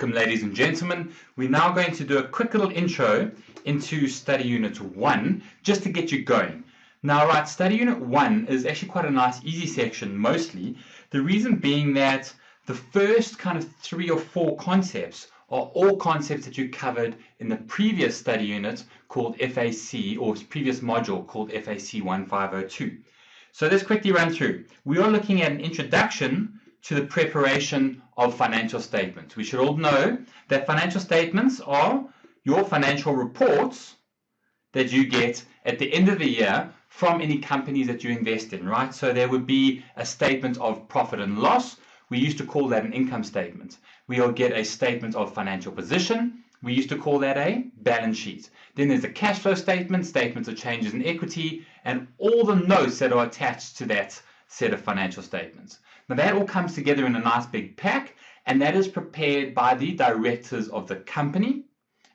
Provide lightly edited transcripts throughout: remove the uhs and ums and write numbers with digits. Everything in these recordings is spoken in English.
Welcome, ladies and gentlemen. We're now going to do a quick little intro into Study Unit 1, just to get you going. Now, right, Study Unit 1 is actually quite a nice, easy section, mostly. The reason being that the first kind of 3 or 4 concepts are all concepts that you covered in the previous study unit called FAC, or previous module called FAC1601. So let's quickly run through. We are looking at an introduction to the preparation of financial statements. We should all know that financial statements are your financial reports that you get at the end of the year from any companies that you invest in, right? So there would be a statement of profit and loss. We used to call that an income statement. We'll get a statement of financial position. We used to call that a balance sheet. Then there's a cash flow statement, statements of changes in equity, and all the notes that are attached to that set of financial statements. Now that all comes together in a nice big pack, and that is prepared by the directors of the company,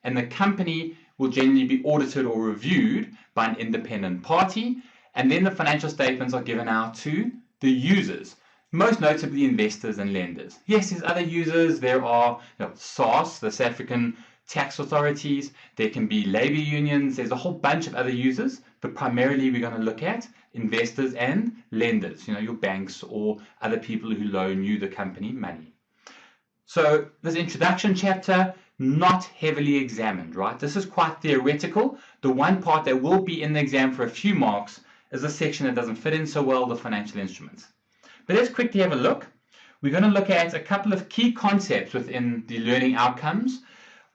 and the company will generally be audited or reviewed by an independent party, and then the financial statements are given out to the users, most notably investors and lenders. Yes, there's other users. There are SARS, the South African tax authorities. There can be labor unions. There's a whole bunch of other users, but primarily we're going to look at investors and lenders, your banks or other people who loan you, the company, money. So this introduction chapter, not heavily examined, right? This is quite theoretical. The one part that will be in the exam for a few marks is the section that doesn't fit in so well, the financial instruments. But let's quickly have a look. We're going to look at a couple of key concepts within the learning outcomes.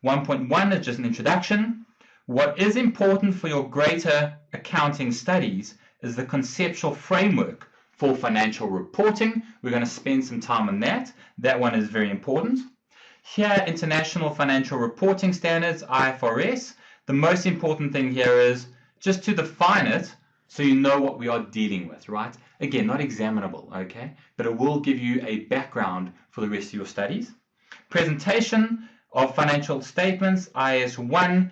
1.1 is just an introduction. What is important for your greater accounting studies is the conceptual framework for financial reporting. We're going to spend some time on that. That one is very important. Here, International Financial Reporting Standards, IFRS. The most important thing here is just to define it so you know what we are dealing with, right? Again, not examinable, okay? But it will give you a background for the rest of your studies. Presentation of financial statements, IS1.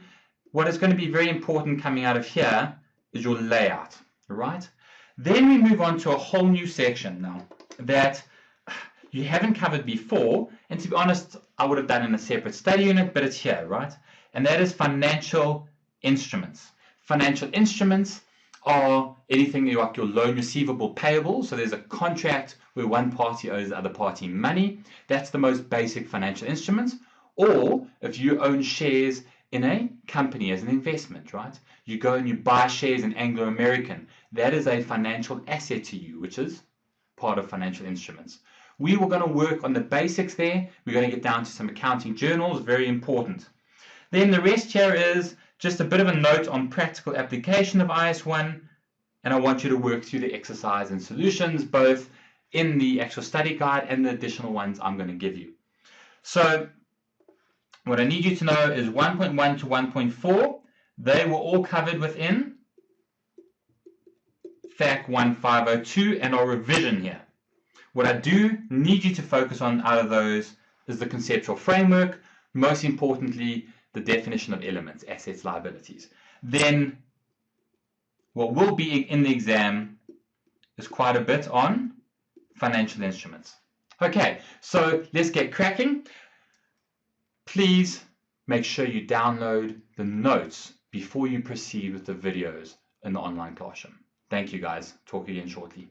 What is going to be very important coming out of here is your layout, right? Then we move on to a whole new section now that you haven't covered before, and to be honest, I would have done in a separate study unit, but it's here, right? And that is financial instruments. Financial instruments are anything like your loan receivable payable. So there's a contract where one party owes the other party money. That's the most basic financial instruments. Or if you own shares in a company as an investment, right? You go and you buy shares in Anglo American. That is a financial asset to you, which is part of financial instruments. We were going to work on the basics there. We're going to get down to some accounting journals, very important. Then the rest here is just a bit of a note on practical application of IS1, and I want you to work through the exercise and solutions, both in the actual study guide and the additional ones I'm going to give you. So what I need you to know is 1.1 to 1.4, they were all covered within FAC1601 and our revision here. What I do need you to focus on out of those is the conceptual framework, most importantly, the definition of elements, assets, liabilities. Then what will be in the exam is quite a bit on financial instruments. Okay, so let's get cracking. Please make sure you download the notes before you proceed with the videos in the online classroom. Thank you guys. Talk again shortly.